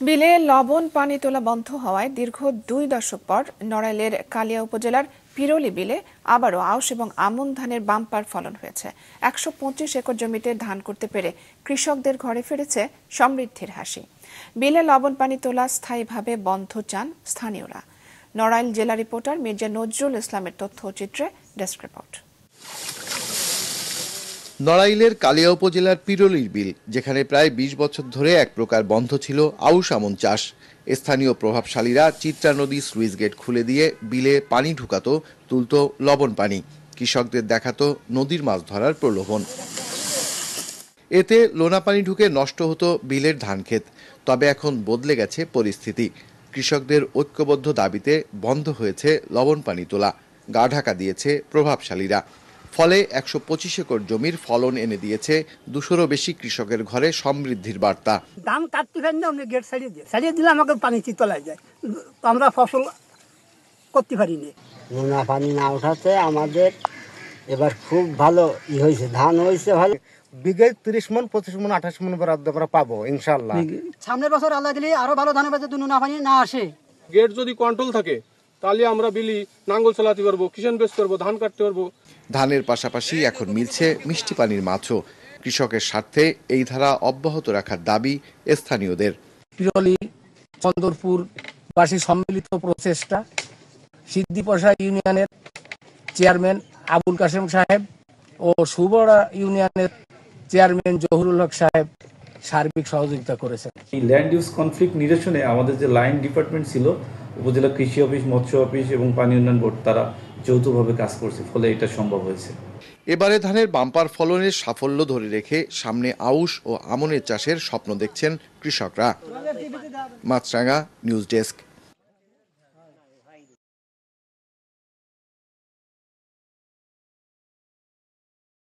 বিলে লবণ পানি তোলা বন্ধ হওয়ায় দীর্ঘ 2 দশক পর নড়াইলের কালিয়া উপজেলার পিরোলি বিলে আবারও আউশ এবং আমন ধানের বাম্পার ফলন হয়েছে। 125 একর জমিতে ধান করতে পেরে কৃষকদের ঘরে ফিরেছে সমৃদ্ধির হাসি। বিলে লবণ পানি তোলা স্থায়ীভাবে বন্ধ চান স্থানীয়রা। নড়াইল জেলা রিপোর্টার মির্জা নজরুল ইসলামের তথ্যচিত্রে ডেস্ক রিপোর্ট। নড়াইলের কালিয়া উপজেলার পিরোলির বিল, যেখানে প্রায় 20 বছর ধরে এক প্রকার বন্ধ ছিল আউশ আমন চাষ। স্থানীয় প্রভাবশালীরা চিত্রা নদী স্লুইস গেট খুলে দিয়ে বিলে পানি ঢুকাতো, তুলতো লবণ পানি। কৃষকদের দেখাতো নদীর মাছ ধরার প্রলোভন। এতে লোনা পানি ঢুকে নষ্ট হতো বিলের ধান ক্ষেত। তবে এখন বদলে গেছে পরিস্থিতি। কৃষকদের ঐক্যবদ্ধ দাবিতে বন্ধ হয়েছে লবণ পানি তোলা, গা ঢাকা দিয়েছে প্রভাবশালীরা। ফলে 125 একর জমির ফলন এনে দিয়েছে 200-রও বেশি কৃষকের ঘরে সমৃদ্ধির বার্তা। ধান কাটতে পারি না, আমরা গেট ছাড়িয়ে দিলে আমাকে পানি তলায় যায়, আমরা ফসল করতে পারি না। নোনা পানি না ওঠাতে আমাদের এবার খুব ভালো হয়েছে, ধান হয়েছে ভালো। বিঘে 30 মন 25 মন 28 মন বরাদ্দ আমরা পাবো ইনশাআল্লাহ। সামনের বছর আল্লাহ দিলে আরো ভালো ধানের বাজার নোনা পানি না আসে। গেট যদি কন্ট্রোল থাকে তাহলে আমরা বিলি নাঙ্গল চালাতে পারবো, কিষান বেচ করবো, ধান কাটতে পারবো। ধানের পাশাপাশি এখন মিলছে মিষ্টি পানির মাছও। কৃষকের স্বার্থে এই ধারা অব্যাহত রাখার দাবি স্থানীয়দের। পিরোলি চন্দরপুর বাসী সম্মিলিত প্রচেষ্টা, সিদ্দিপশা ইউনিয়নের চেয়ারম্যান আবুল কাশেম সাহেব ও সুবড়া ইউনিয়নের চেয়ারম্যান জহুরুল হক সাহেব সার্বিক সহযোগিতা করেছেন। এই ল্যান্ড ইউজ কনফ্লিক্ট নিরসনে আমাদের যে লাইন ডিপার্টমেন্ট ছিল, উপজেলা কৃষি অফিস, মৎস্য অফিস এবং পানি উন্নয়ন বোর্ড, তারা যৌথভাবে কাজ করছে, ফলে এটা সম্ভব হয়েছে। এবারে ধানের বাম্পার ফলনের সাফল্য ধরে রেখে সামনে আউশ ও আমনের চাষের স্বপ্ন দেখছেন কৃষকরা। মাছরাঙা নিউজ ডেস্ক।